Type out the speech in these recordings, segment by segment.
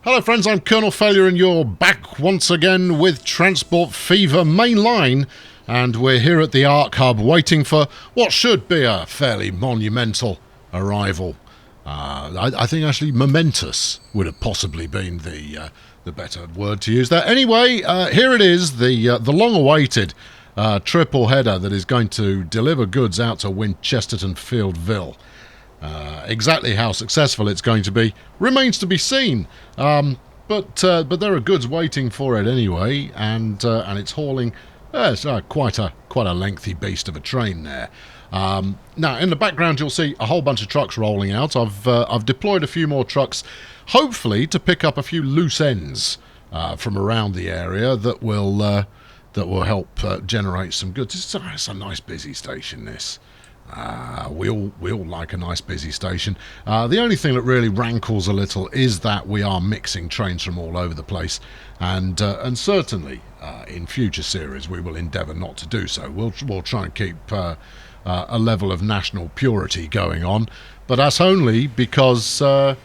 Hello friends, I'm Colonel Failure and you're back once again with Transport Fever Mainline, and we're here at the Arc Hub waiting for what should be a fairly monumental arrival. I think actually momentous would have possibly been the better word to use there. Anyway, here it is, the long-awaited triple header that is going to deliver goods out to Winchesterton Fieldville. Exactly how successful it's going to be remains to be seen, but there are goods waiting for it anyway, and it's hauling. It's quite a lengthy beast of a train there. Now in the background you'll see a whole bunch of trucks rolling out. I've deployed a few more trucks, hopefully to pick up a few loose ends from around the area that will help generate some goods. It's a nice busy station, this. We all like a nice busy station. The only thing that really rankles a little is that we are mixing trains from all over the place, and certainly in future series we will endeavour not to do so. We'll try and keep a level of national purity going on, but that's only because the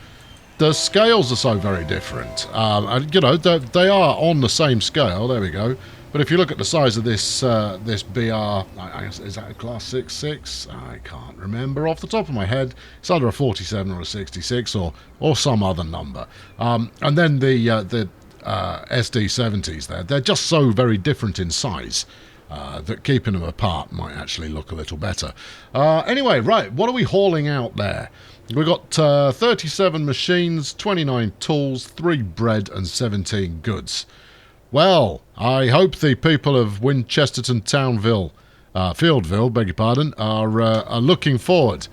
scales are so very different. And, they are on the same scale. There we go. But if you look at the size of this BR, I guess, is that a Class 6.6? I can't remember off the top of my head. It's either a 47 or a 66 or some other number. And then the SD70s there, they're just so very different in size that keeping them apart might actually look a little better. Anyway, right, what are we hauling out there? We've got 37 machines, 29 tools, 3 bread and 17 goods. Well, I hope the people of Winchesterton Fieldville, beg your pardon, are looking forward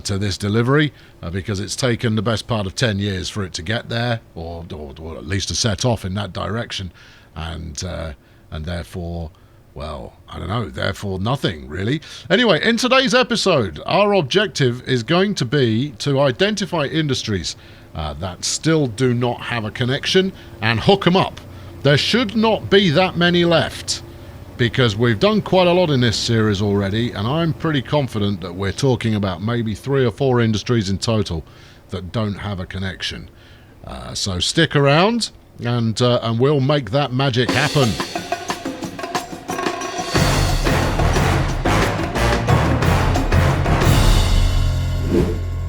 to this delivery, because it's taken the best part of 10 years for it to get there, or at least to set off in that direction, and therefore, well, I don't know, therefore nothing, really. Anyway, in today's episode, our objective is going to be to identify industries that still do not have a connection and hook them up. There should not be that many left, because we've done quite a lot in this series already, and I'm pretty confident that we're talking about maybe 3 or 4 industries in total that don't have a connection. So stick around, and we'll make that magic happen.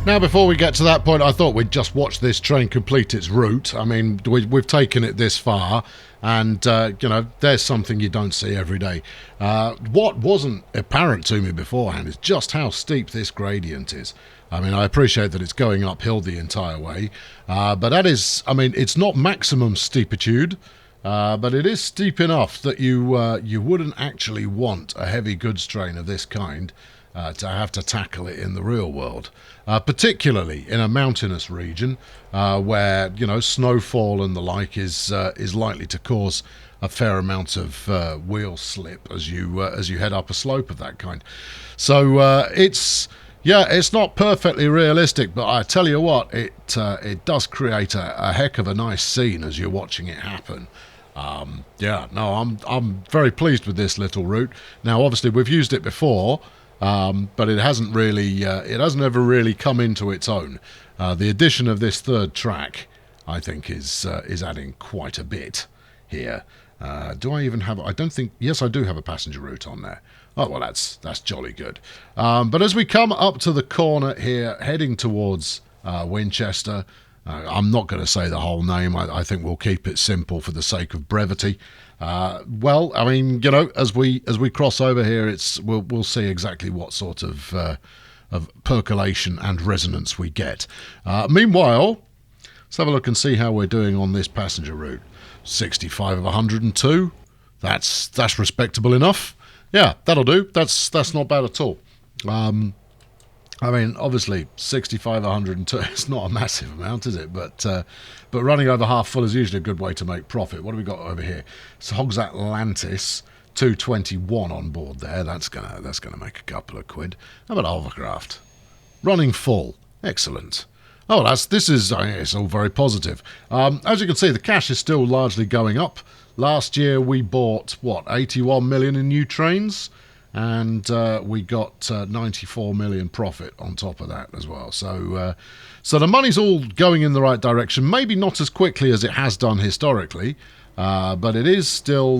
Now, before we get to that point, I thought we'd just watch this train complete its route. I mean, we've taken it this far, and, there's something you don't see every day. What wasn't apparent to me beforehand is just how steep this gradient is. I mean, I appreciate that it's going uphill the entire way, but that is, I mean, it's not maximum steepitude, but it is steep enough that you wouldn't actually want a heavy goods train of this kind to have to tackle it in the real world, particularly in a mountainous region where snowfall and the like is likely to cause a fair amount of wheel slip as you head up a slope of that kind. So it's not perfectly realistic, but I tell you what, it does create a heck of a nice scene as you're watching it happen. I'm very pleased with this little route. Now, obviously, we've used it before. But it hasn't ever really come into its own. The addition of this third track, I think, is adding quite a bit here. Do I even have? I don't think. Yes, I do have a passenger route on there. Oh well, that's jolly good. But as we come up to the corner here, heading towards Winchester, I'm not going to say the whole name. I think we'll keep it simple for the sake of brevity. Well, I mean, as we cross over here, we'll see exactly what sort of percolation and resonance we get. Meanwhile, let's have a look and see how we're doing on this passenger route. 65 of 102. That's respectable enough. Yeah, that'll do. That's not bad at all. I mean, obviously, 65, 102, it's not a massive amount, is it? But running over half full is usually a good way to make profit. What have we got over here? So Hogs Atlantis, 221 on board there. That's gonna make a couple of quid. How about Hovercraft? Running full. Excellent. Oh, it's all very positive. As you can see, the cash is still largely going up. Last year we bought, 81 million in new trains? and we got 94 million profit on top of that as well. So the money's all going in the right direction. Maybe not as quickly as it has done historically, but it is still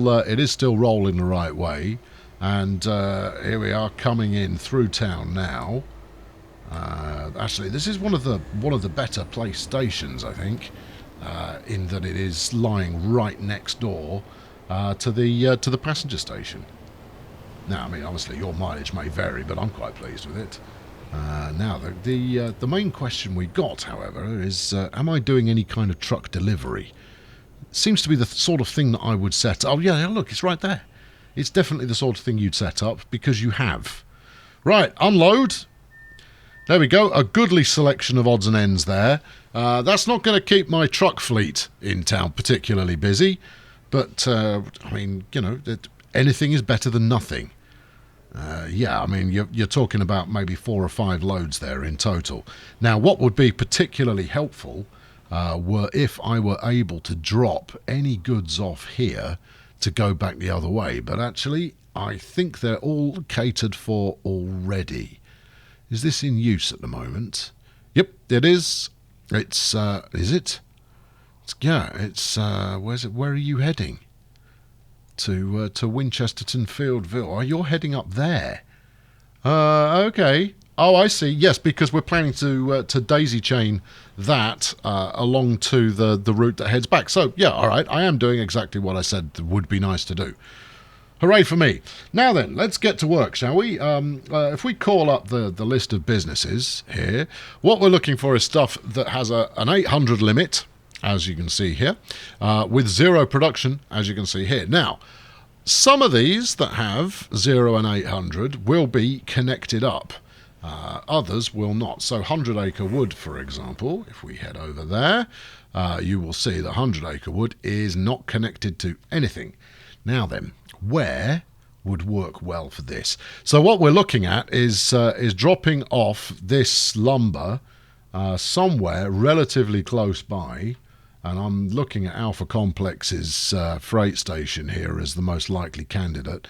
rolling the right way. And here we are coming in through town now. Actually, this is one of the better placed stations, I think, in that it is lying right next door to the passenger station. Now, I mean, obviously your mileage may vary, but I'm quite pleased with it. Now, the main question we got, however, is am I doing any kind of truck delivery? It seems to be the sort of thing that I would set up. Oh, yeah, look, it's right there. It's definitely the sort of thing you'd set up because you have. Right, unload. There we go, a goodly selection of odds and ends there. That's not going to keep my truck fleet in town particularly busy, but, I mean, you know, anything is better than nothing. Yeah, I mean, you're talking about maybe 4 or 5 loads there in total. Now, what would be particularly helpful were if I were able to drop any goods off here to go back the other way, but actually, I think they're all catered for already. Is this in use at the moment? Yep, it is. It's, is it? Yeah, it's, where's it? Where are you heading? To Winchesterton Fieldville. Oh, you're heading up there. Okay. Oh, I see. Yes, because we're planning to daisy chain that along to the route that heads back. So, yeah, all right. I am doing exactly what I said would be nice to do. Hooray for me. Now then, let's get to work, shall we? If we call up the list of businesses here, what we're looking for is stuff that has an 800 limit, as you can see here, with 0 production, as you can see here. Now, some of these that have 0 and 800 will be connected up. Others will not. So 100 acre wood, for example, if we head over there, you will see that 100 acre wood is not connected to anything. Now then, where would work well for this? So what we're looking at is dropping off this lumber somewhere relatively close by, and I'm looking at Alpha Complex's freight station here as the most likely candidate.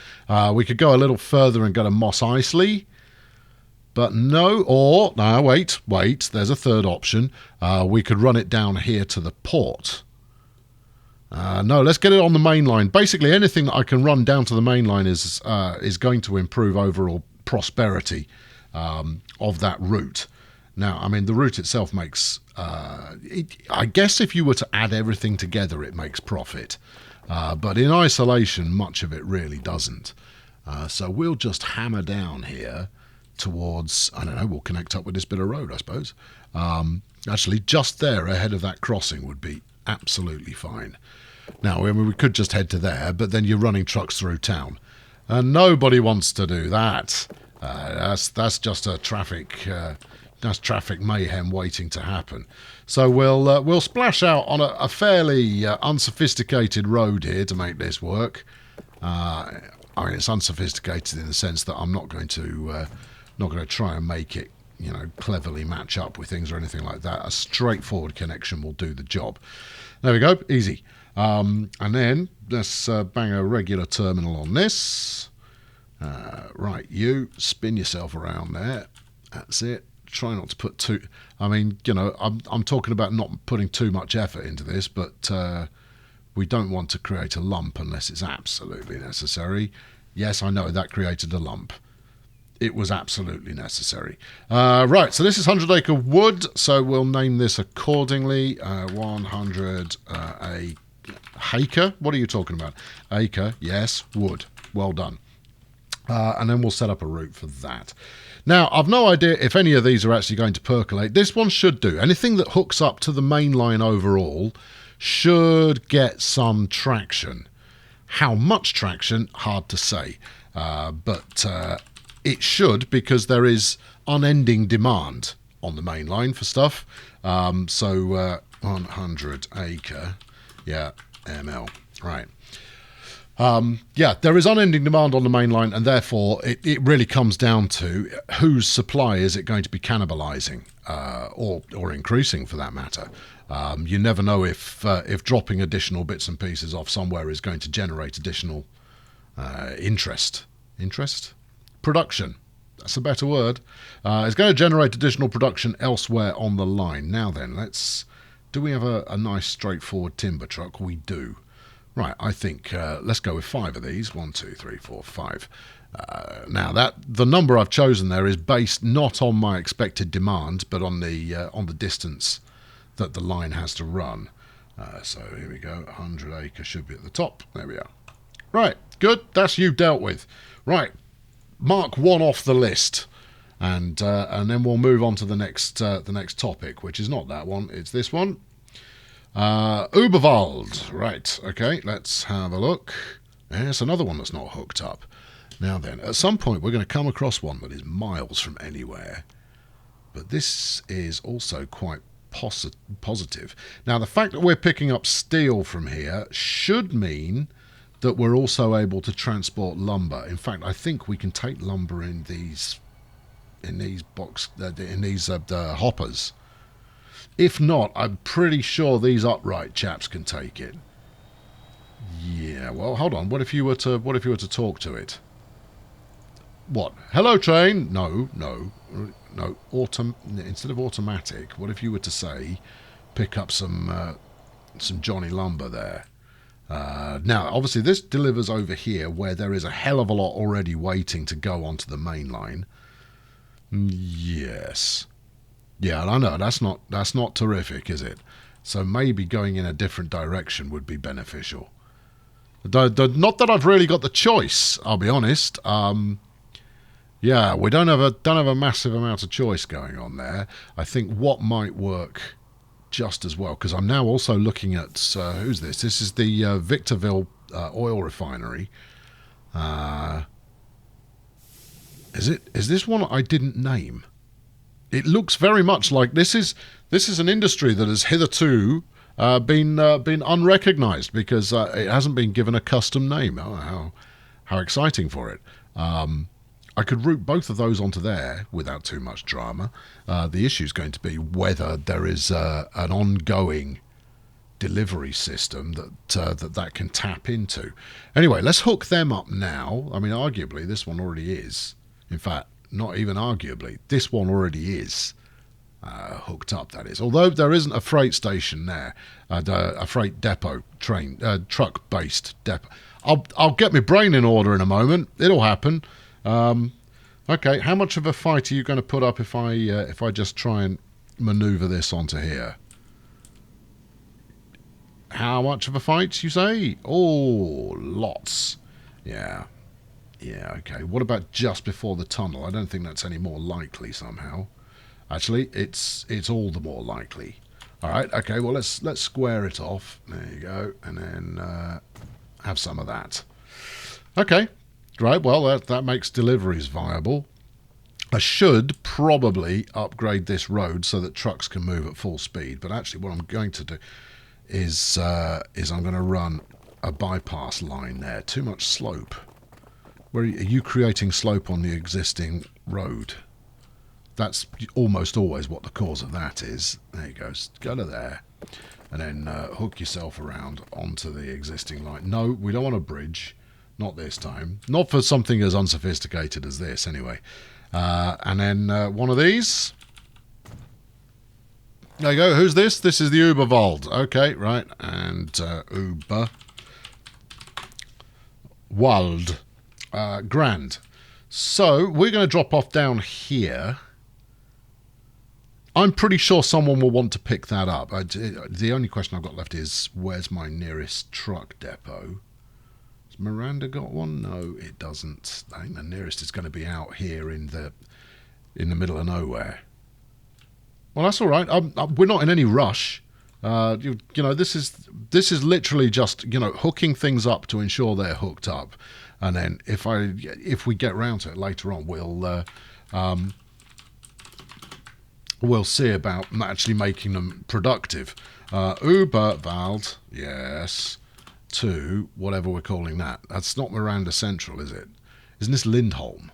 We could go a little further and go to Moss Isley, but no, or, no, wait, there's a third option. We could run it down here to the port. No, let's get it on the main line. Basically, anything that I can run down to the main line is going to improve overall prosperity of that route. Now, I mean, the route itself makes... I guess if you were to add everything together, it makes profit. But in isolation, much of it really doesn't. So we'll just hammer down here towards... I don't know, we'll connect up with this bit of road, I suppose. Actually, just there ahead of that crossing would be absolutely fine. Now, I mean, we could just head to there, but then you're running trucks through town, and nobody wants to do that. That's just a traffic mayhem waiting to happen. So we'll splash out on a fairly unsophisticated road here to make this work. I mean, it's unsophisticated in the sense that I'm not going to try and make it, you know, cleverly match up with things or anything like that. A straightforward connection will do the job. There we go, easy. And then let's bang a regular terminal on this. Right, you spin yourself around there. That's it. Try not to put too... I mean, you know, I'm talking about not putting too much effort into this, but we don't want to create a lump unless it's absolutely necessary. Yes, I know that created a lump. It was absolutely necessary. Right, so this is 100 acre wood, so we'll name this accordingly. 100 acre. What are you talking about? Acre, yes, wood. Well done. And then we'll set up a route for that. Now, I've no idea if any of these are actually going to percolate. This one should do. Anything that hooks up to the main line overall should get some traction. How much traction? Hard to say. But it should, because there is unending demand on the main line for stuff. So 100 acre, yeah, ML, right. Yeah, there is unending demand on the main line, and therefore it really comes down to whose supply is it going to be cannibalizing, or increasing for that matter. You never know if dropping additional bits and pieces off somewhere is going to generate additional interest. Interest? production. That's a better word. It's going to generate additional production elsewhere on the line. Now then, do we have a nice straightforward timber truck? We do. Right, I think let's go with 5 of these. 1, 2, 3, 4, 5. Now the number I've chosen there is based not on my expected demand, but on the distance that the line has to run. So here we go. 100 acre should be at the top. There we are. Right, good. That's you dealt with. Right, mark 1 off the list, and then we'll move on to the next topic, which is not that one. It's this one. Uberwald. Right. Okay. Let's have a look. There's another one that's not hooked up. Now then, at some point we're going to come across one that is miles from anywhere, but this is also quite positive. Now, the fact that we're picking up steel from here should mean that we're also able to transport lumber. In fact, I think we can take lumber in these hoppers. If not, I'm pretty sure these upright chaps can take it. Yeah. Well, hold on. What if you were to talk to it? What? Hello, train? No. Instead of automatic, what if you were to say, pick up some Johnny lumber there? Now, obviously, this delivers over here where there is a hell of a lot already waiting to go onto the main line. Yes. Yeah, I know that's not terrific, is it? So maybe going in a different direction would be beneficial. Not that I've really got the choice, I'll be honest. Yeah, we don't have a massive amount of choice going on there. I think what might work just as well, because I'm now also looking at who's this? This is the Victorville oil refinery. Is this one I didn't name? It looks very much like this is an industry that has hitherto been unrecognised because it hasn't been given a custom name. Oh, how exciting for it! I could route both of those onto there without too much drama. The issue is going to be whether there is an ongoing delivery system that can tap into. Anyway, let's hook them up now. I mean, arguably, this one already is. In fact, not even arguably, this one already is hooked up, that is. Although there isn't a freight station there, a freight depot, truck-based depot. I'll get my brain in order in a moment. It'll happen. Okay, how much of a fight are you going to put up if I just try and manoeuvre this onto here? How much of a fight, you say? Oh, lots. Yeah, okay. What about just before the tunnel? I don't think that's any more likely somehow. Actually, it's all the more likely. All right, okay, well, let's square it off. There you go. And then have some of that. Okay. Right, well, that makes deliveries viable. I should probably upgrade this road so that trucks can move at full speed. But actually what I'm going to do is I'm going to run a bypass line there. Too much slope. Are you creating slope on the existing road? That's almost always what the cause of that is. There you go. Go to there. And then hook yourself around onto the existing line. No, we don't want a bridge. Not this time. Not for something as unsophisticated as this, anyway. And then one of these. There you go. Who's this? This is the Uberwald. Okay, right. And Uberwald. Grand. So, we're going to drop off down here. I'm pretty sure someone will want to pick that up. The only question I've got left is, where's my nearest truck depot? Miranda got one? No, it doesn't. I think the nearest is going to be out here in the middle of nowhere. Well, that's all right. We're not in any rush. You know, this is literally just hooking things up to ensure they're hooked up, and then if we get round to it later on, we'll see about actually making them productive. Uberwald, yes. To whatever we're calling that. That's not Miranda Central, is it? Isn't this Lindholm?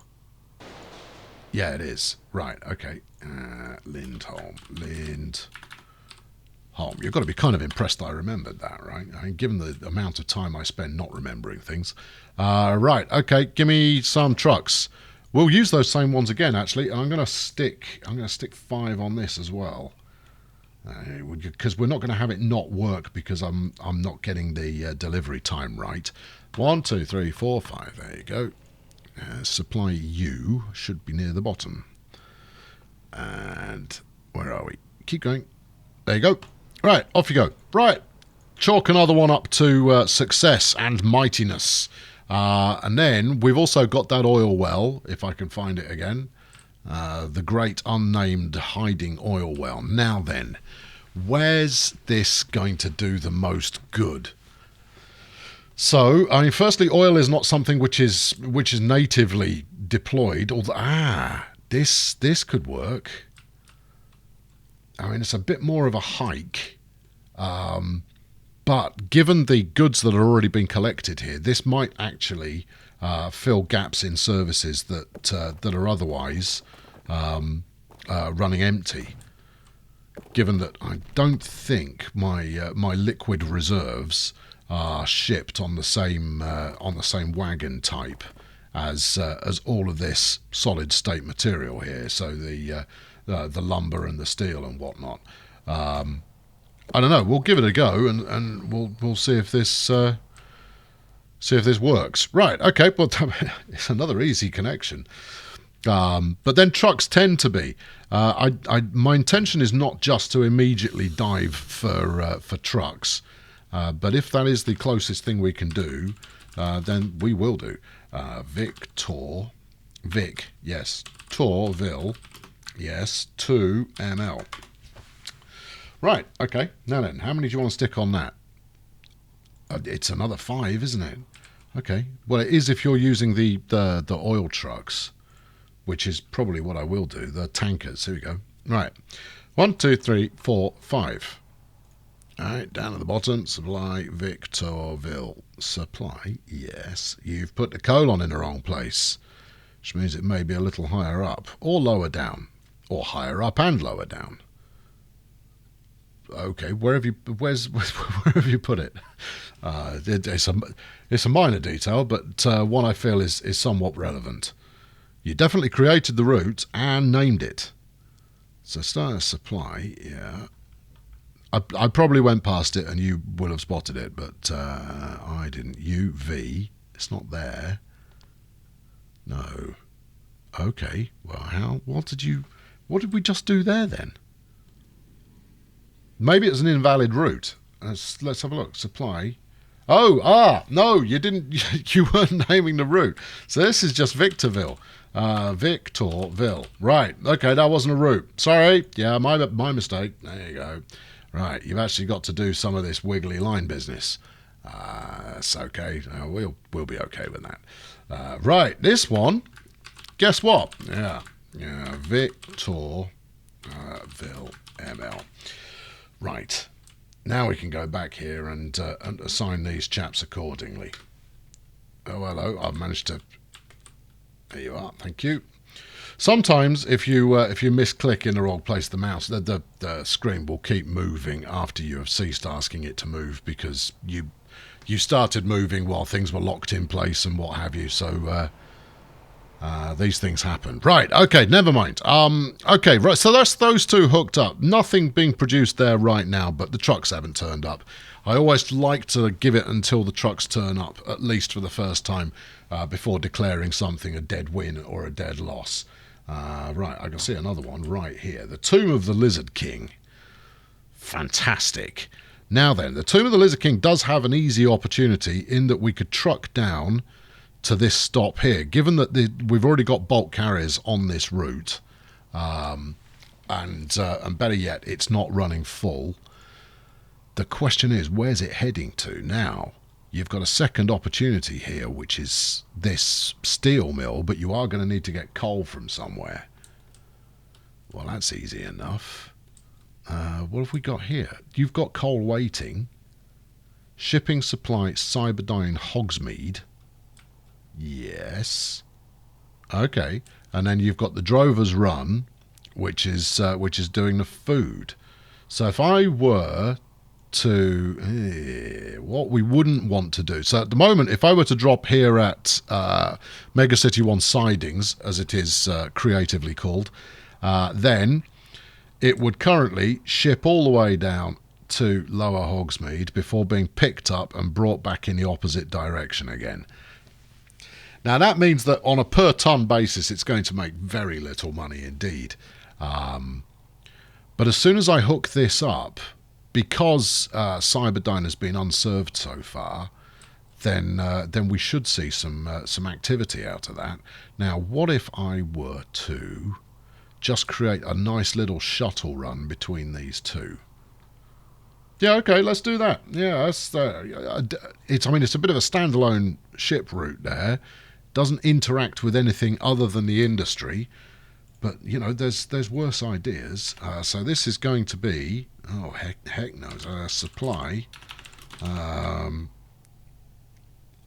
Yeah, it is. Right, okay. Lindholm. You've got to be kind of impressed I remembered that, right? I mean, given the amount of time I spend not remembering things. Right, okay. Give me some trucks. We'll use those same ones again, actually. I'm going to stick 5 on this as well, because we're not going to have it not work because I'm not getting the delivery time right. 1, 2, 3, 4, 5. There you go. Supply U should be near the bottom. And where are we? Keep going. There you go. Right, off you go. Right, chalk another one up to success and mightiness. And then we've also got that oil well, if I can find it again. The great unnamed hiding oil well. Now then, where's this going to do the most good? So, I mean, firstly, oil is not something which is natively deployed. Although, this could work. I mean, it's a bit more of a hike. But given the goods that are already been collected here, this might actually fill gaps in services that are otherwise running empty. Given that I don't think my liquid reserves are shipped on the same wagon type as all of this solid state material here. So the lumber and the steel and whatnot. I don't know. We'll give it a go, and we'll see if this works. Right. Okay. Well, it's another easy connection. But then trucks tend to be. My intention is not just to immediately dive for trucks, but if that is the closest thing we can do, then we will do. Vic, yes, Torville, yes, 2 ML. Right, okay. Now then, how many do you want to stick on that? It's another 5, isn't it? Okay. Well, it is if you're using the oil trucks, which is probably what I will do. The tankers. Here we go. Right. 1, 2, 3, 4, 5. All right, down at the bottom. Supply Victorville. Supply, yes. You've put the colon in the wrong place, which means it may be a little higher up or lower down, or higher up and lower down. Okay, where have you put it? It's a minor detail, but one I feel is somewhat relevant. You definitely created the route and named it. So start a supply, yeah. I probably went past it and you will have spotted it, but I didn't. UV, it's not there. No. Okay. Well, what did we just do there then? Maybe it's an invalid route. Let's have a look. Supply. No, you didn't. You weren't naming the route. So this is just Victorville. Victorville. Right. Okay, that wasn't a route. Sorry. Yeah, my mistake. There you go. Right. You've actually got to do some of this wiggly line business. It's okay. We'll be okay with that. Right. This one. Guess what? Yeah. Victorville ML. Right. Now we can go back here and assign these chaps accordingly. Oh, hello. I've managed to... There you are. Thank you. Sometimes if you misclick in the wrong place, the mouse, the screen will keep moving after you have ceased asking it to move because you started moving while things were locked in place and what have you. So these things happen. Right, okay, never mind. Okay, right, so that's those two hooked up. Nothing being produced there right now, but the trucks haven't turned up. I always like to give it until the trucks turn up, at least for the first time, before declaring something a dead win or a dead loss. Right, I can see another one right here. The Tomb of the Lizard King. Fantastic. Now then, the Tomb of the Lizard King does have an easy opportunity in that we could truck down to this stop here, given that we've already got bulk carriers on this route, and better yet, it's not running full. The question is, where's it heading to now? You've got a second opportunity here, which is this steel mill, but you are going to need to get coal from somewhere. Well, that's easy enough. What have we got here? You've got coal waiting. Shipping supply, Cyberdyne Hogsmeade. Yes. Okay. And then you've got the Drover's Run, which is doing the food. So if I were to what we wouldn't want to do. So at the moment, if I were to drop here at Mega City 1 Sidings, as it is creatively called, then it would currently ship all the way down to Lower Hogsmeade before being picked up and brought back in the opposite direction again. Now that means that on a per ton basis it's going to make very little money indeed. But as soon as I hook this up, because Cyberdyne has been unserved so far, then we should see some activity out of that. Now what if I were to just create a nice little shuttle run between these two? Yeah, okay, let's do that. Yeah, it's a bit of a standalone ship route there. Doesn't interact with anything other than the industry, but there's worse ideas. So this is going to be heck knows supply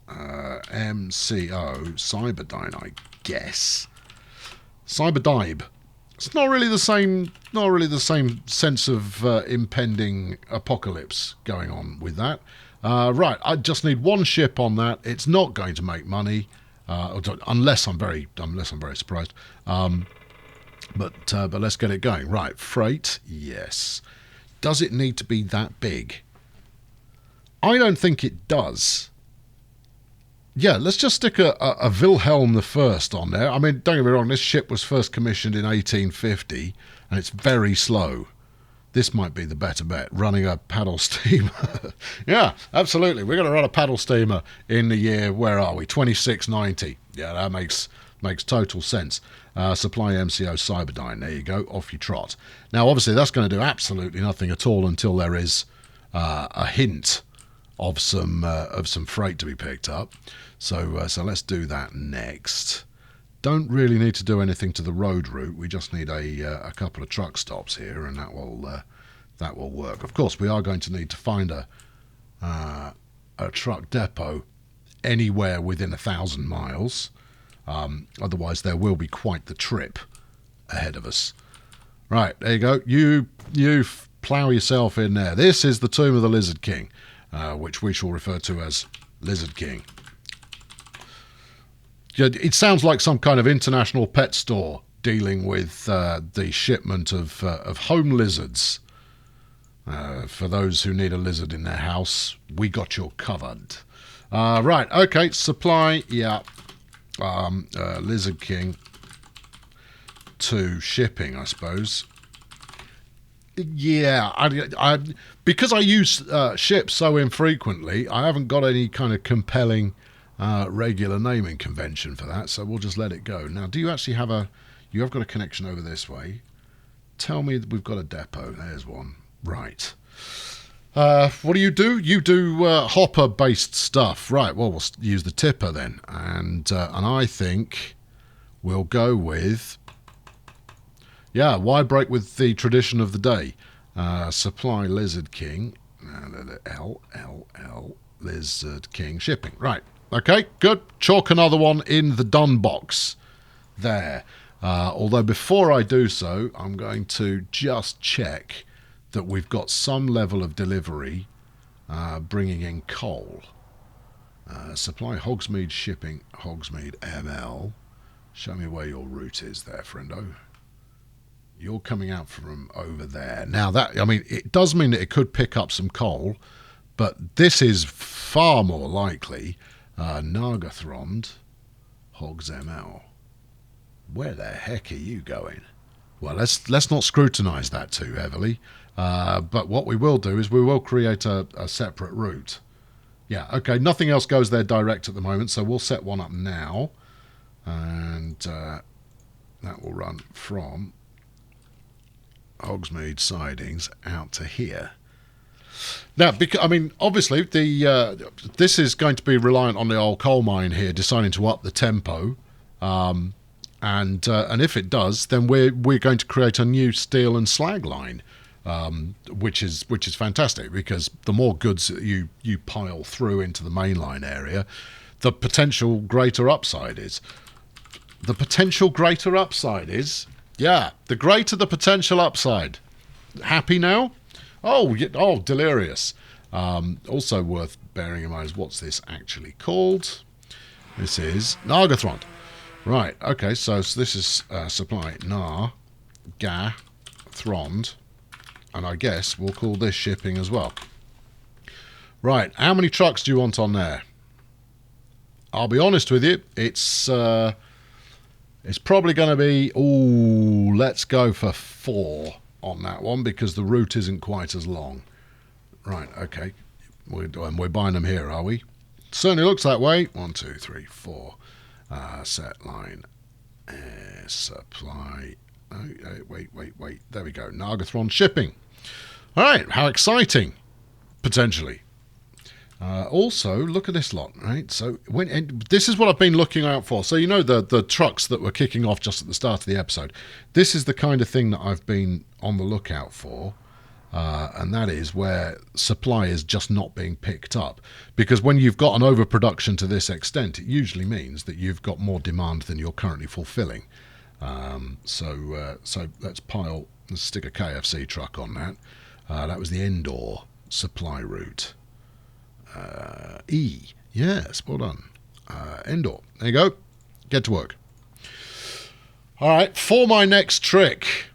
MCO Cyberdyne, I guess. Cyberdyne. It's not really the same sense of impending apocalypse going on with that. Right, I just need one ship on that. It's not going to make money, unless I'm very surprised. But let's get it going. Right, freight, yes. Does it need to be that big? I don't think it does. Yeah, let's just stick a Wilhelm I on there. I mean, don't get me wrong, this ship was first commissioned in 1850, and it's very slow. This might be the better bet, running a paddle steamer. Yeah, absolutely. We're going to run a paddle steamer in the year, where are we, 2690. Yeah, that makes total sense. Supply MCO Cyberdyne, there you go, off you trot. Now, obviously, that's going to do absolutely nothing at all until there is a hint of some freight to be picked up. So let's do that next. Don't really need to do anything to the road route. We just need a couple of truck stops here, and that will work. Of course, we are going to need to find a truck depot anywhere within 1,000 miles. Otherwise, there will be quite the trip ahead of us. Right, there you go. You plough yourself in there. This is the Tomb of the Lizard King, which we shall refer to as Lizard King. It sounds like some kind of international pet store dealing with the shipment of home lizards. For those who need a lizard in their house, we got you covered. Right, okay, supply, yeah. Lizard King to shipping, I suppose. Yeah, I because I use ships so infrequently, I haven't got any kind of compelling regular naming convention for that, so we'll just let it go. Now, do you actually have you have got a connection over this way? Tell me that we've got a depot. There's one. Right. What do? You do hopper-based stuff. Right, well, we'll use the tipper then. And I think we'll go with... Yeah, why break with the tradition of the day? Supply Lizard King. L, Lizard King shipping. Right, okay, good. Chalk another one in the done box. There. Although before I do so, I'm going to just check that we've got some level of delivery bringing in coal. Supply Hogsmeade shipping, Hogsmeade ML. Show me where your route is there, friendo. You're coming out from over there. Now that, I mean, it does mean that it could pick up some coal, but this is far more likely. Nargothrond, Hogs ML. Where the heck are you going? Well, let's not scrutinise that too heavily. But what we will do is we will create a separate route. Yeah, okay, nothing else goes there direct at the moment, so we'll set one up now. And that will run from Hogsmeade Sidings out to here. Now, because, I mean, obviously, this is going to be reliant on the old coal mine here deciding to up the tempo. And if it does, then we're going to create a new steel and slag line. Which is fantastic, because the more goods that you pile through into the mainline area, the potential greater upside is. The greater the potential upside. Happy now? Oh, oh, delirious. Also worth bearing in mind is what's this actually called? This is Nargothrond. Right, okay, so this is supply Thrond, and I guess we'll call this shipping as well. Right, how many trucks do you want on there? I'll be honest with you, it's probably going to be, let's go for 4 on that one because the route isn't quite as long. Right, okay, we're buying them here, are we? Certainly looks that way. 1, 2, 3, 4. Set line, supply. Oh, wait. There we go. Nargothrond shipping. All right, how exciting, potentially. Also, look at this lot, right? So this is what I've been looking out for. So you know the trucks that were kicking off just at the start of the episode. This is the kind of thing that I've been on the lookout for, and that is where supply is just not being picked up. Because when you've got an overproduction to this extent, it usually means that you've got more demand than you're currently fulfilling. So let's stick a KFC truck on that. That was the Endor supply route. Yes, well done. Endor. There you go. Get to work. All right, for my next trick.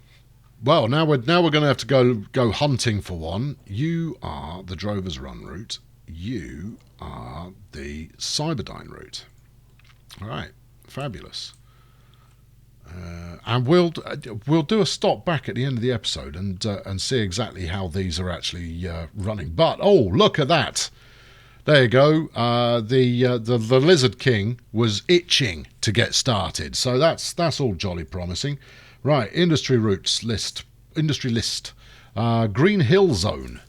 Well, now we're going to have to go hunting for one. You are the Drover's Run route. You are the Cyberdyne route. All right, fabulous. And we'll do a stop back at the end of the episode and see exactly how these are actually running. But look at that! There you go. The Lizard King was itching to get started, so that's all jolly promising. Right, industry list. Green Hill Zone.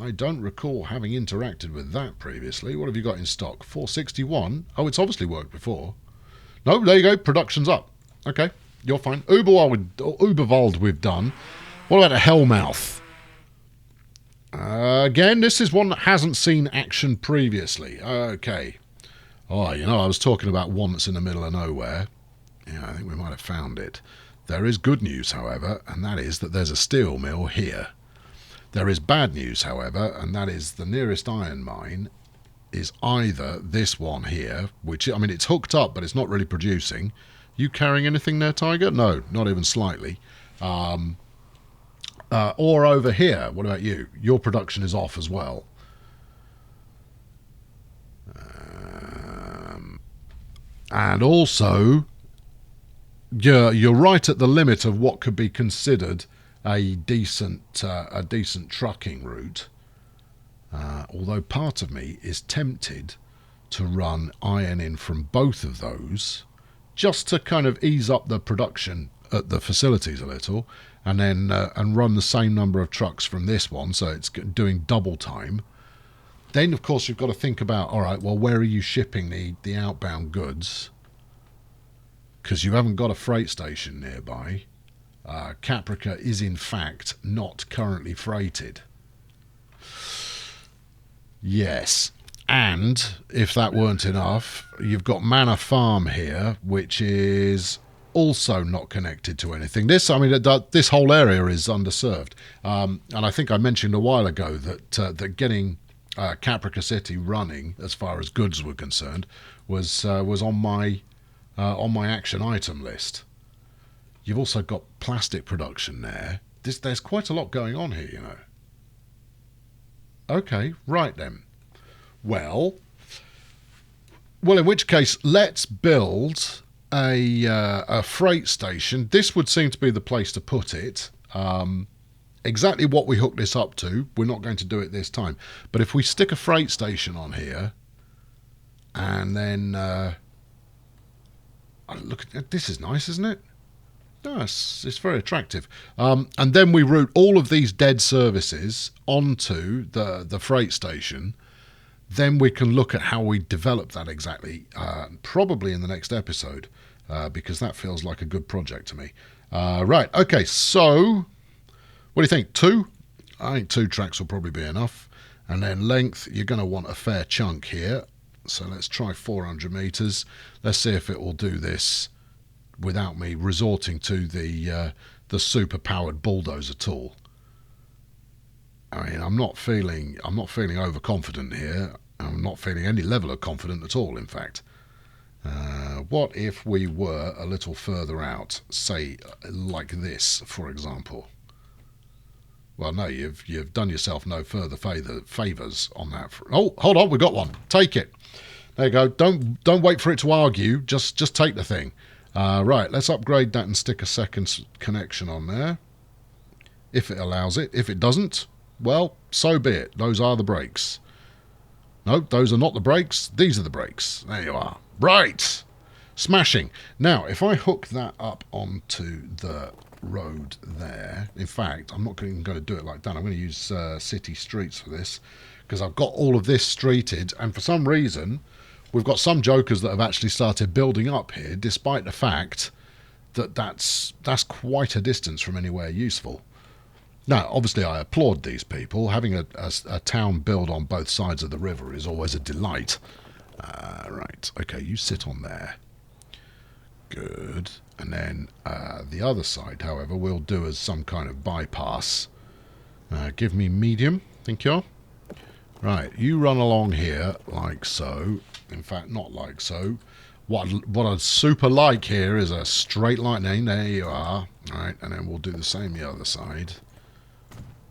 I don't recall having interacted with that previously. What have you got in stock? 461. Oh, it's obviously worked before. No, there you go. Production's up. Okay, you're fine. Uberwald we've done. What about a Hellmouth? Again, this is one that hasn't seen action previously. Okay. Oh, I was talking about one that's in the middle of nowhere. Yeah, I think we might have found it. There is good news, however, and that is that there's a steel mill here. There is bad news, however, and that is the nearest iron mine is either this one here, which, I mean, it's hooked up, but it's not really producing. You carrying anything there, Tiger? No, not even slightly. Or over here. What about you? Your production is off as well. And also, you're right at the limit of what could be considered a decent trucking route. Although part of me is tempted to run iron in from both of those, just to kind of ease up the production at the facilities a little, and then and run the same number of trucks from this one, so it's doing double time. Then, of course, you've got to think about, all right, well, where are you shipping the outbound goods? Because you haven't got a freight station nearby. Caprica is, in fact, not currently freighted. Yes. And if that weren't enough, you've got Manor Farm here, which is also not connected to anything. This whole area is underserved. And I think I mentioned a while ago that getting Caprica City running, as far as goods were concerned, was on my action item list. You've also got plastic production there. There's quite a lot going on here, Okay, right then. Well, in which case, let's build a freight station. This would seem to be the place to put it. Exactly what we hook this up to, we're not going to do it this time. But if we stick a freight station on here, and then look at this, is nice, isn't it? No, it's very attractive. And then we route all of these dead services onto the freight station. Then we can look at how we develop that exactly, probably in the next episode, because that feels like a good project to me. Right, okay, so what do you think? 2? I think 2 tracks will probably be enough. And then length, you're going to want a fair chunk here. So let's try 400 metres. Let's see if it will do this without me resorting to the super-powered bulldozer tool. I mean, I'm not feeling overconfident here. I'm not feeling any level of confidence at all, in fact. What if we were a little further out, say like this, for example? Well, no, you've done yourself no further favours on that. Oh, hold on, we got one. Take it. There you go. Don't wait for it to argue. Just take the thing. Right, let's upgrade that and stick a second connection on there, if it allows it. If it doesn't, well, so be it. Those are the brakes. No, those are not the brakes. These are the brakes. There you are. Right. Smashing. Now, if I hook that up onto the road there, in fact, I'm not even going to do it like that. I'm going to use city streets for this, because I've got all of this streeted, and for some reason, we've got some jokers that have actually started building up here, despite the fact that that's quite a distance from anywhere useful. Now, obviously, I applaud these people. Having a town built on both sides of the river is always a delight. Right, okay, you sit on there. Good. And then the other side, however, we'll do as some kind of bypass. Give me medium, thank you. Right, you run along here like so. In fact, not like so. What I'd super like here is a straight lightning. There you are. Right, and then we'll do the same the other side.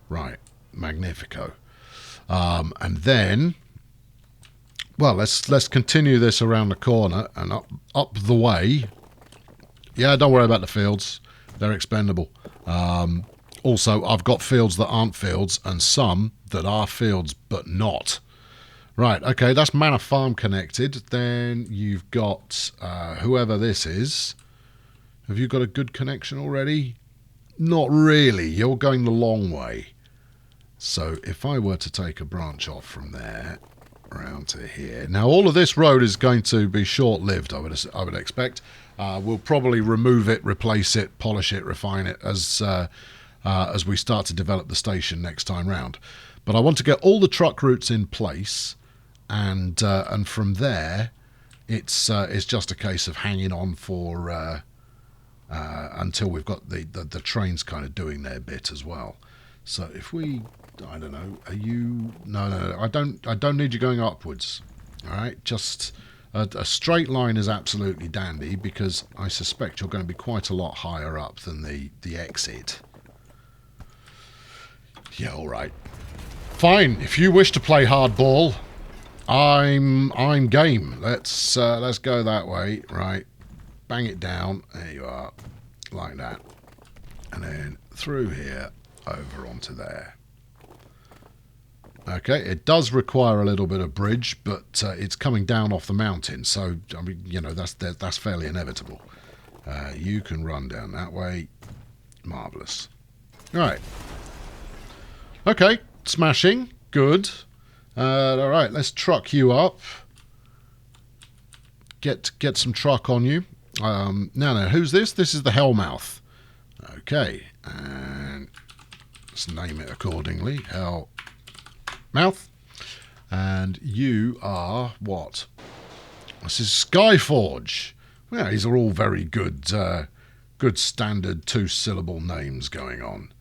Right, magnifico. And then, well, let's continue this around the corner and up the way. Yeah, don't worry about the fields. They're expendable. Also, I've got fields that aren't fields and some that are fields but not. Right, okay, that's Manor Farm connected. Then you've got whoever this is. Have you got a good connection already? Not really. You're going the long way. So if I were to take a branch off from there around to here. Now, all of this road is going to be short-lived, I would expect. We'll probably remove it, replace it, polish it, refine it as we start to develop the station next time round. But I want to get all the truck routes in place, and from there, it's just a case of hanging on for until we've got the trains kind of doing their bit as well. So if we, I don't know, are you? No, I don't need you going upwards. All right, just a straight line is absolutely dandy, because I suspect you're going to be quite a lot higher up than the exit. Yeah, all right. Fine. If you wish to play hardball, I'm game. Let's go that way. Right, bang it down. There you are, like that, and then through here over onto there. Okay, it does require a little bit of bridge, but it's coming down off the mountain, so I mean, you know, that's fairly inevitable. You can run down that way. Marvellous. Right. Okay, smashing. Good. All right, let's truck you up. Get some truck on you. Now, who's this? This is the Hellmouth. Okay, and let's name it accordingly. Hellmouth. And you are what? This is Skyforge. Well, these are all very good, good standard two-syllable names going on.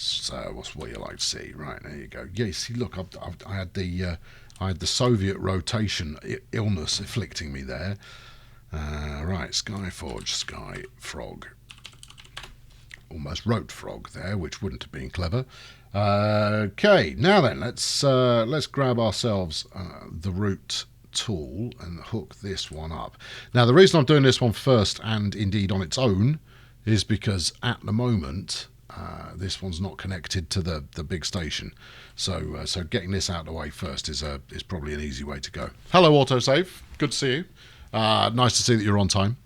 So, what's what you like to see? Right, there you go. Yeah, see, look, I had the Soviet rotation illness afflicting me there. Right, Skyforge, Sky Frog. Almost wrote frog there, which wouldn't have been clever. Okay, now then, let's grab ourselves the route tool and hook this one up. Now, the reason I'm doing this one first, and indeed on its own, is because at the moment this one's not connected to the big station. So getting this out of the way first is probably an easy way to go. Hello, autosave. Good to see you. Nice to see that you're on time.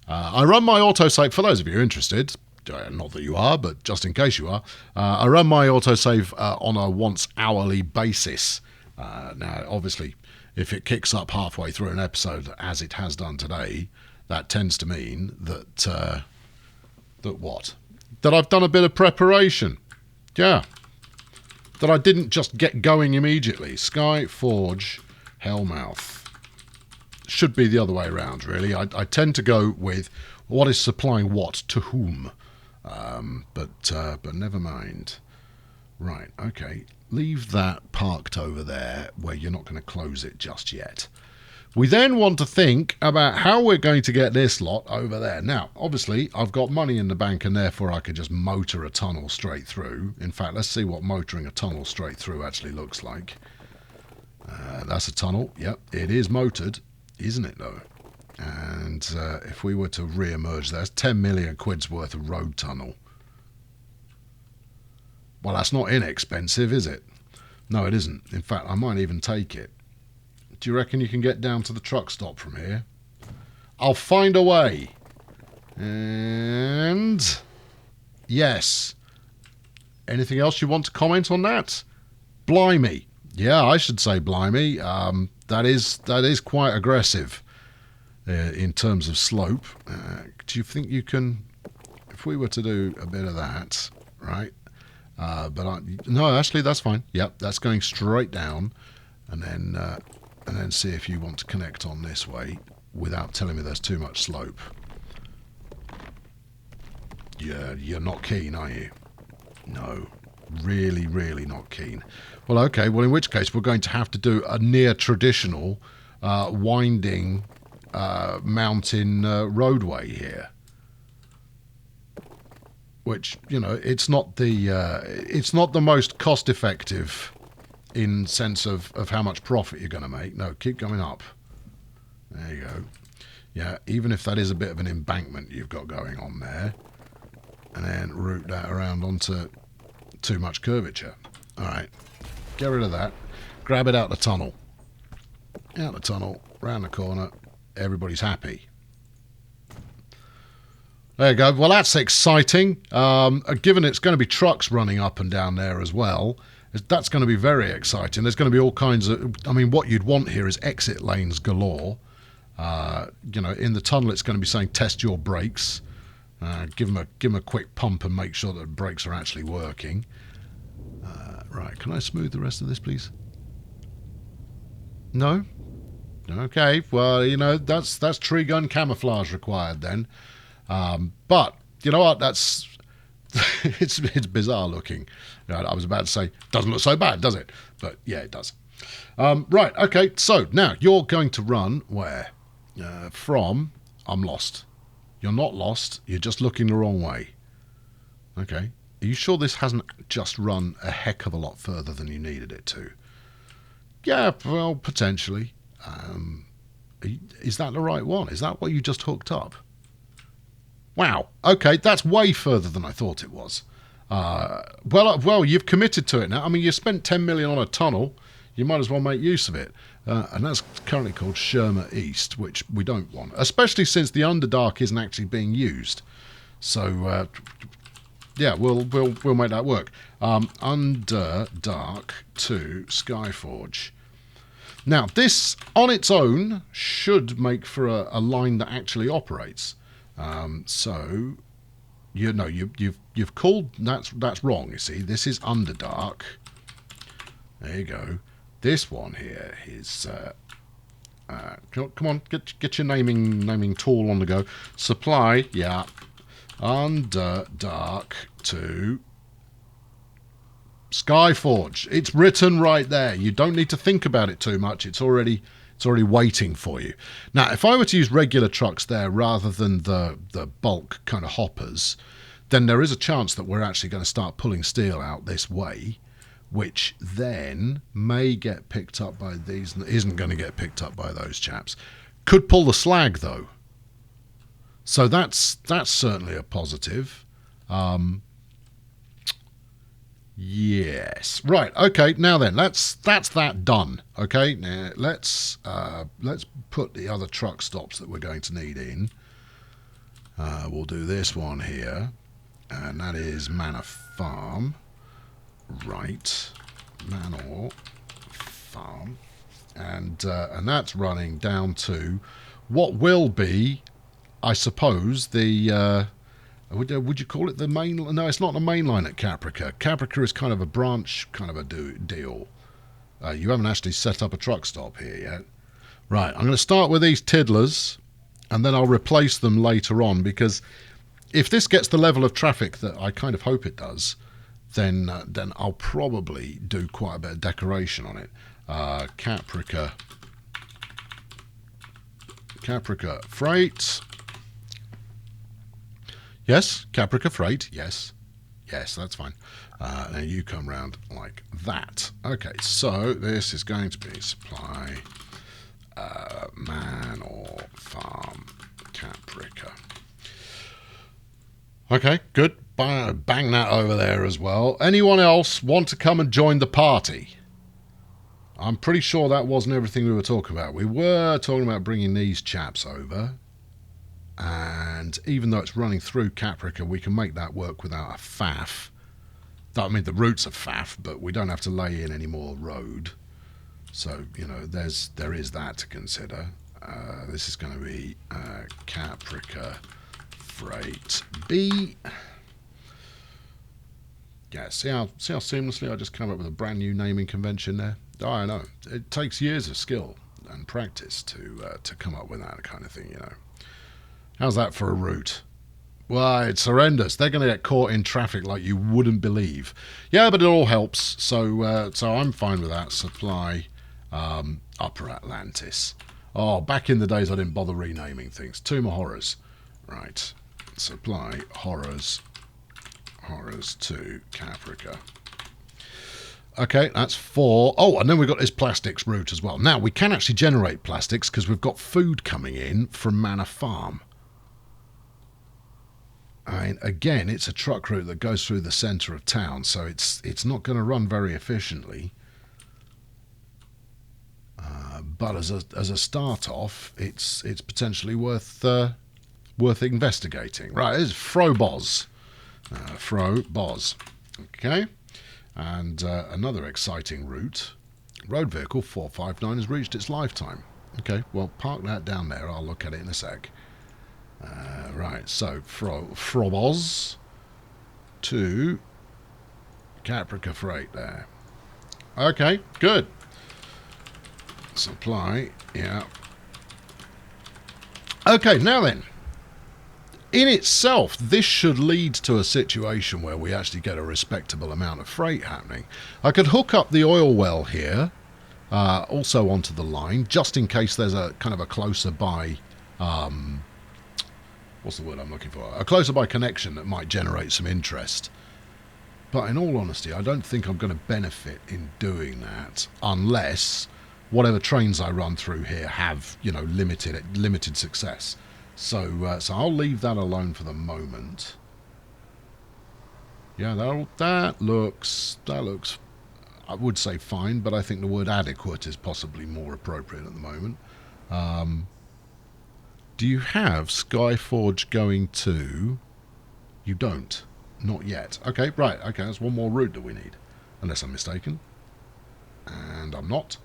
I run my autosave, for those of you who are interested, not that you are, but just in case you are, I run my autosave on a once hourly basis. Now, obviously, if it kicks up halfway through an episode, as it has done today, that tends to mean that what? That I've done a bit of preparation. Yeah. That I didn't just get going immediately. Skyforge, Hellmouth. Should be the other way around, really. I tend to go with what is supplying what to whom. But never mind. Right, okay. Leave that parked over there where you're not going to close it just yet. We then want to think about how we're going to get this lot over there. Now, obviously, I've got money in the bank and therefore I could just motor a tunnel straight through. In fact, let's see what motoring a tunnel straight through actually looks like. That's a tunnel. Yep, it is motored, isn't it, though? And if we were to re-emerge, there's 10 million quid's worth of road tunnel. Well, that's not inexpensive, is it? No, it isn't. In fact, I might even take it. Do you reckon you can get down to the truck stop from here? I'll find a way. And yes. Anything else you want to comment on that? Blimey. Yeah, I should say blimey. That is quite aggressive in terms of slope. Do you think you can, if we were to do a bit of that, right? No, actually, that's fine. Yep, that's going straight down, and then see if you want to connect on this way without telling me there's too much slope. You're not keen, are you? No, really, really not keen. Well, okay. Well, in which case we're going to have to do a near traditional winding mountain roadway here. Which, you know, it's not the most cost effective in sense of how much profit you're going to make. No, keep going up. There you go. Yeah, even if that is a bit of an embankment you've got going on there, and then route that around onto too much curvature. All right, get rid of that. Grab it out the tunnel. Out the tunnel, round the corner. Everybody's happy. There you go. Well, that's exciting. Given it's going to be trucks running up and down there as well, that's going to be very exciting. There's going to be all kinds of... I mean, what you'd want here is exit lanes galore. You know, in the tunnel, it's going to be saying test your brakes. Give them a quick pump and make sure that the brakes are actually working. Right, can I smooth the rest of this, please? No? Okay, well, you know, that's tree gun camouflage required then. But you know what? That's it's bizarre looking. I was about to say, doesn't look so bad, does it? But yeah, it does. Right. Okay. So now you're going to run where? From. I'm lost. You're not lost. You're just looking the wrong way. Okay. Are you sure this hasn't just run a heck of a lot further than you needed it to? Yeah. Well, potentially. Is that the right one? Is that what you just hooked up? Wow. Okay, that's way further than I thought it was. Well, you've committed to it now. I mean, you spent 10 million on a tunnel. You might as well make use of it. And that's currently called Sherma East, which we don't want, especially since the Underdark isn't actually being used. So, yeah, we'll make that work. Underdark to Skyforge. Now, this on its own should make for a line that actually operates. So, you know, you've called that's wrong. You see, this is Underdark. There you go. This one here is come on, get your naming tool on the go. Supply, yeah, Underdark to Skyforge. It's written right there. You don't need to think about it too much. It's already waiting for you. Now, if I were to use regular trucks there rather than the bulk kind of hoppers, then there is a chance that we're actually going to start pulling steel out this way, which then may get picked up by these and isn't going to get picked up by those chaps. Could pull the slag, though. So that's certainly a positive. Yes. Right. Okay. Now then, that's that done. Okay. Now let's put the other truck stops that we're going to need in. We'll do this one here, and that is Manor Farm. Right. Manor Farm, and that's running down to what will be, I suppose, the. Would you call it the main? No, it's not the main line at Caprica. Caprica is kind of a branch, kind of a deal. You haven't actually set up a truck stop here yet. Right, I'm going to start with these tiddlers, and then I'll replace them later on, because if this gets the level of traffic that I kind of hope it does, then I'll probably do quite a bit of decoration on it. Caprica freight. Yes, Caprica freight. Yes, that's fine. Now you come round like that. Okay, so this is going to be supply man or farm Caprica. Okay, good. Bang that over there as well. Anyone else want to come and join the party? I'm pretty sure that wasn't everything we were talking about. We were talking about bringing these chaps over. And even though it's running through Caprica, we can make that work without a faff. I mean, the route's a faff, but we don't have to lay in any more road. So, you know, there is that to consider. This is going to be Caprica Freight B. Yeah, see how seamlessly I just come up with a brand new naming convention there? Oh, I know. It takes years of skill and practice to come up with that kind of thing, you know. How's that for a route? Well, it's horrendous. They're going to get caught in traffic like you wouldn't believe. Yeah, but it all helps. So I'm fine with that. Supply Upper Atlantis. Oh, back in the days I didn't bother renaming things. Tomb of Horrors. Right. Supply Horrors to Caprica. Okay, that's 4. Oh, and then we've got this plastics route as well. Now, we can actually generate plastics because we've got food coming in from Manor Farm. I mean, again, it's a truck route that goes through the centre of town, so it's not going to run very efficiently. But as a start off, it's potentially worth investigating. Right, this is Frobos. Frobos. Okay. And another exciting route. Road vehicle 459 has reached its lifetime. Okay, well, park that down there. I'll look at it in a sec. Right, so Frobos to Caprica Freight there. Okay, good. Supply, yeah. Okay, now then. In itself, this should lead to a situation where we actually get a respectable amount of freight happening. I could hook up the oil well here, also onto the line, just in case there's a kind of a closer by... what's the word I'm looking for? A closer by connection that might generate some interest. But in all honesty, I don't think I'm going to benefit in doing that unless whatever trains I run through here have, you know, limited success. So I'll leave that alone for the moment. Yeah, that looks, I would say fine, but I think the word adequate is possibly more appropriate at the moment. Do you have Skyforge going to... You don't. Not yet. Okay, right. Okay, that's one more route that we need. Unless I'm mistaken. And I'm not.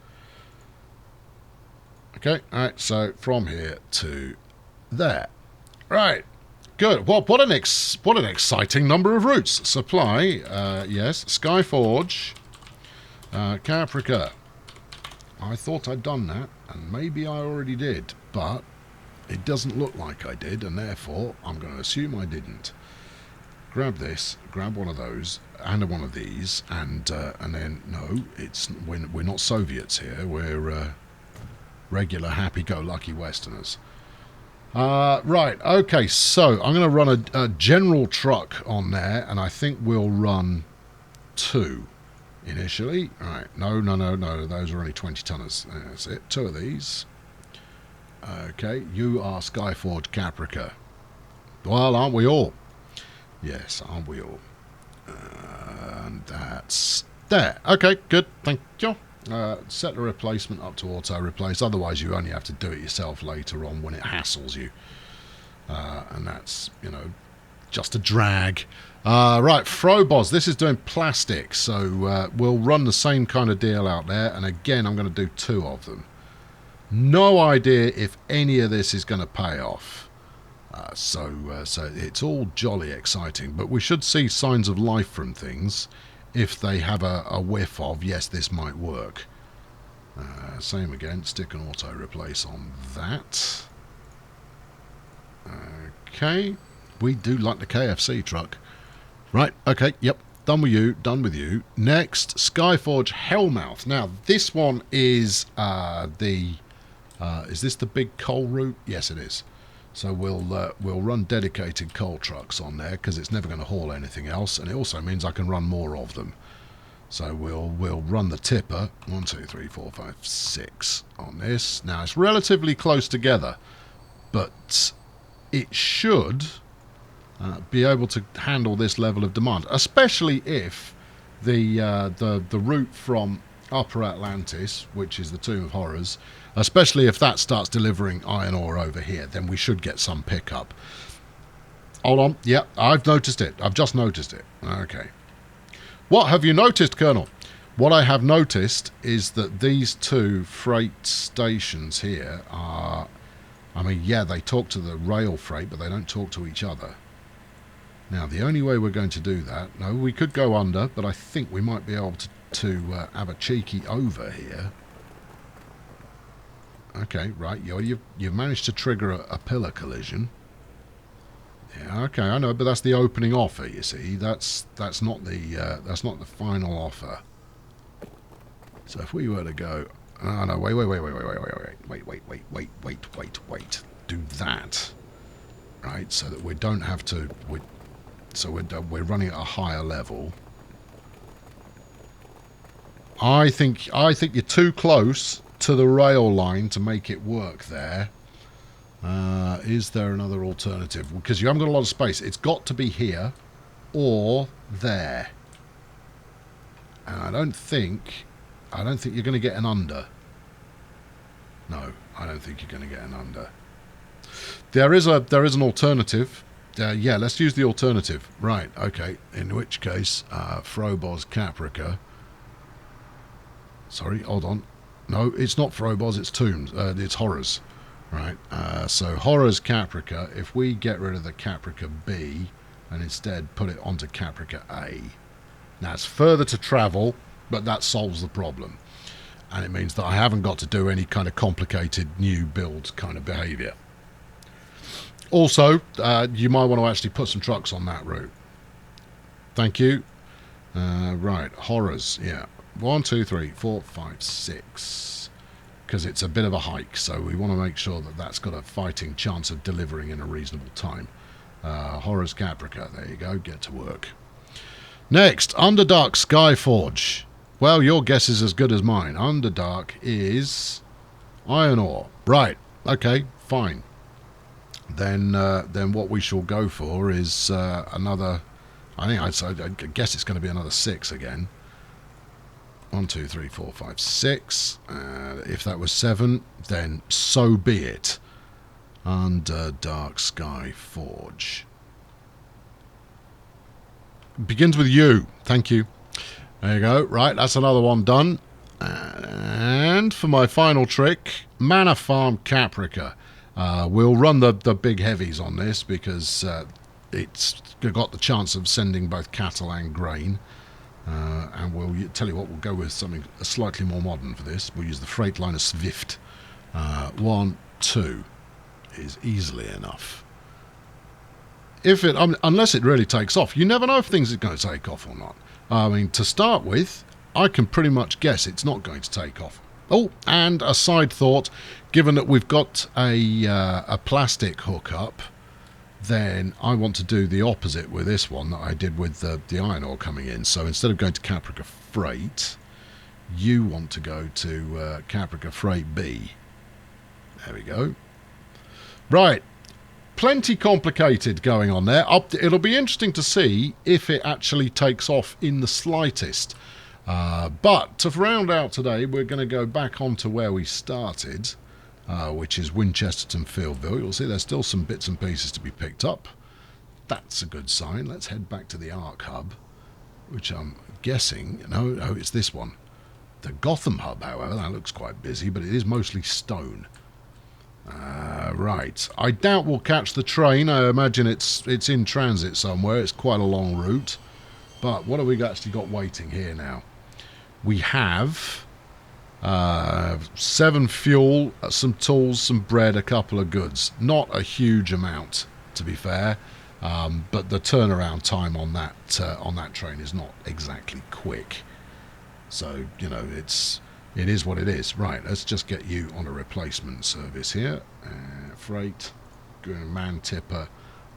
Okay, alright, so from here to there. Right. Good. Well, what an exciting number of routes. Supply, yes. Skyforge. Caprica. I thought I'd done that, and maybe I already did, but it doesn't look like I did, and therefore I'm going to assume I didn't. Grab this, grab one of those, and one of these, and then no, we're not Soviets here. We're regular, happy-go-lucky Westerners. Right. Okay. So I'm going to run a general truck on there, and I think we'll run 2 initially. Right. No. Those are only 20 tonners. That's it. 2 of these. Okay, you are Skyforge Caprica. Well, aren't we all? Yes, aren't we all? And that's there. Okay, good. Thank you. Set the replacement up to auto-replace. Otherwise, you only have to do it yourself later on when it hassles you. And that's, you know, just a drag. Right, Frobos. This is doing plastic. So we'll run the same kind of deal out there. And again, I'm going to do 2 of them. No idea if any of this is going to pay off. So it's all jolly exciting, but we should see signs of life from things if they have a whiff of, yes, this might work. Same again, stick an auto replace on that. Okay, we do like the KFC truck. Right, okay, yep, Done with you, done with you. Next, Skyforge Hellmouth. Now, this one is is this the big coal route? Yes, it is. So we'll run dedicated coal trucks on there because it's never going to haul anything else, and it also means I can run more of them. So we'll run the tipper 1, 2, 3, 4, 5, 6 on this. Now it's relatively close together, but it should be able to handle this level of demand, especially if the route from Upper Atlantis, which is the Tomb of Horrors, especially if that starts delivering iron ore over here, then we should get some pickup. Hold on. Yep, I've noticed it. I've just noticed it. Okay. What have you noticed, Colonel? What I have noticed is that these two freight stations here are... I mean, yeah, they talk to the rail freight, but they don't talk to each other. Now, the only way we're going to do that... No, we could go under, but I think we might be able to have a cheeky over here. Okay, right. You've managed to trigger a pillar collision. Yeah, okay, I know, but that's the opening offer. You see, that's not the final offer. So if we were to go, oh no, wait, do that, right? So that we don't have to. We're running at a higher level. I think you're too close to the rail line to make it work there. Is there another alternative? Because you haven't got a lot of space. It's got to be here or there. And I don't think you're going to get an under. No, I don't think you're going to get an under. There is an alternative. Yeah, let's use the alternative. Right, okay. In which case, Frobos Caprica. Sorry, hold on. No, it's not Frobos, it's Tombs. It's Horrors. Right, so Horrors Caprica, if we get rid of the Caprica B and instead put it onto Caprica A. Now it's further to travel, but that solves the problem. And it means that I haven't got to do any kind of complicated new build kind of behaviour. Also, you might want to actually put some trucks on that route. Thank you. Right, Horrors, yeah. 1, 2, 3, 4, 5, 6. Because it's a bit of a hike, so we want to make sure that that's got a fighting chance of delivering in a reasonable time. Horrors Caprica, there you go, get to work. Next, Underdark Skyforge. Well, your guess is as good as mine. Underdark is iron ore. Right, okay, fine. Then what we shall go for is another... I guess it's going to be another 6 again. 1, 2, 3, 4, 5, 6. If that was 7, then so be it. Underdark Skyforge. Begins with U. Thank you. There you go. Right, that's another one done. And for my final trick, Manor Farm Caprica. We'll run the big heavies on this because it's got the chance of sending both cattle and grain. And we'll tell you what, we'll go with something slightly more modern for this. We'll use the Freightliner Swift. 1, 2 is easily enough. Unless it really takes off. You never know if things are going to take off or not. I mean, to start with, I can pretty much guess it's not going to take off. Oh, and a side thought, given that we've got a plastic hookup, then I want to do the opposite with this one that I did with the iron ore coming in. So instead of going to Caprica Freight, you want to go to Caprica Freight B. There we go. Right. Plenty complicated going on there. It'll be interesting to see if it actually takes off in the slightest. But to round out today, we're going to go back onto where we started. Which is Winchesterton Fieldville. You'll see there's still some bits and pieces to be picked up. That's a good sign. Let's head back to the Arc Hub, which I'm guessing... No, it's this one. The Gotham Hub, however, that looks quite busy, but it is mostly stone. Right. I doubt we'll catch the train. I imagine it's in transit somewhere. It's quite a long route. But what have we actually got waiting here now? We have... 7 fuel, some tools, some bread, a couple of goods. Not a huge amount, to be fair. but the turnaround time on that train is not exactly quick. So it is what it is. Right, let's just get you on a replacement service here. Freight, man tipper,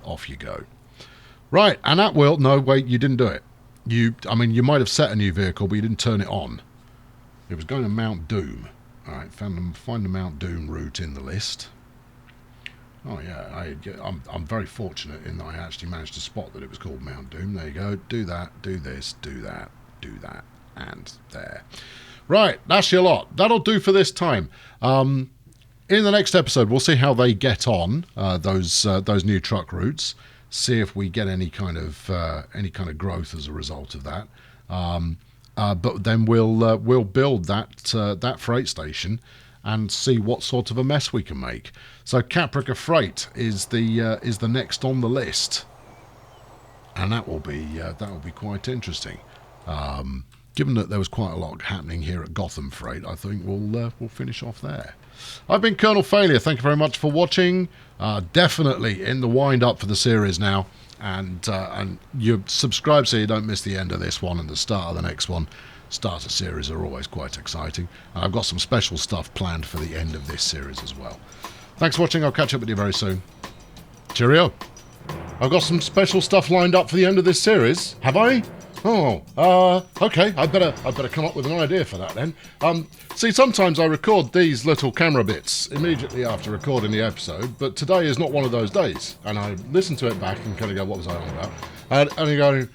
off you go. Right, and that will... No, wait, you didn't do it. You might have set a new vehicle, but you didn't turn it on. It was going to Mount Doom. All right, find the Mount Doom route in the list. Oh yeah, I'm very fortunate in that I actually managed to spot that it was called Mount Doom. There you go. Do that, do this, do that, and there. Right, that's your lot. That'll do for this time. In the next episode, we'll see how they get on, those new truck routes. See if we get any kind of growth as a result of that. But then we'll build that freight station and see what sort of a mess we can make. So Caprica Freight is the next on the list, and that will be quite interesting. Given that there was quite a lot happening here at Gotham Freight, I think we'll finish off there. I've been Colonel Failure. Thank you very much for watching. Definitely in the wind up for the series now, and you subscribe so you don't miss the end of this one and the start of the next one. Starter series are always quite exciting, and I've got some special stuff planned for the end of this series as well. Thanks for watching. I'll catch up with you very soon. Cheerio. I've got some special stuff lined up for the end of this series. Have I? Oh, okay. I better come up with an idea for that then. See, sometimes I record these little camera bits immediately after recording the episode, but today is not one of those days. And I listen to it back and kind of go, "What was I on about?" And you go,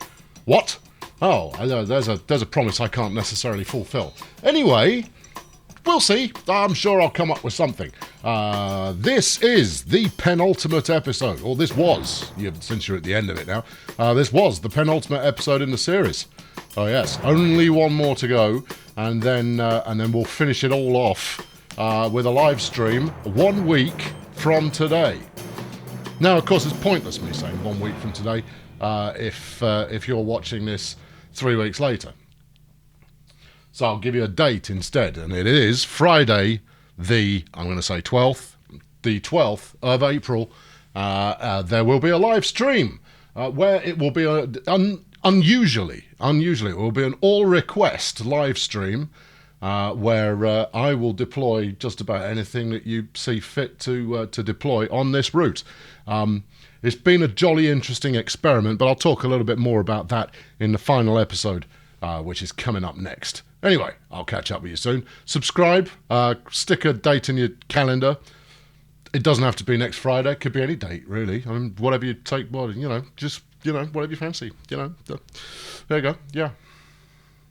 "What? Oh, there's a promise I can't necessarily fulfill." Anyway, we'll see. I'm sure I'll come up with something. This is the penultimate episode, or this was, since you're at the end of it now, this was the penultimate episode in the series. Oh yes, only one more to go, and then we'll finish it all off with a live stream 1 week from today. Now, of course, it's pointless me saying 1 week from today if you're watching this 3 weeks later. So I'll give you a date instead, and it is Friday, I'm going to say 12th, the 12th of April. There will be a live stream where it will be unusually, it will be an all-request live stream where I will deploy just about anything that you see fit to deploy on this route. It's been a jolly interesting experiment, but I'll talk a little bit more about that in the final episode, which is coming up next. Anyway, I'll catch up with you soon. Subscribe, stick a date in your calendar. It doesn't have to be next Friday. It could be any date, really. I mean, whatever you take, just, whatever you fancy, There you go. Yeah.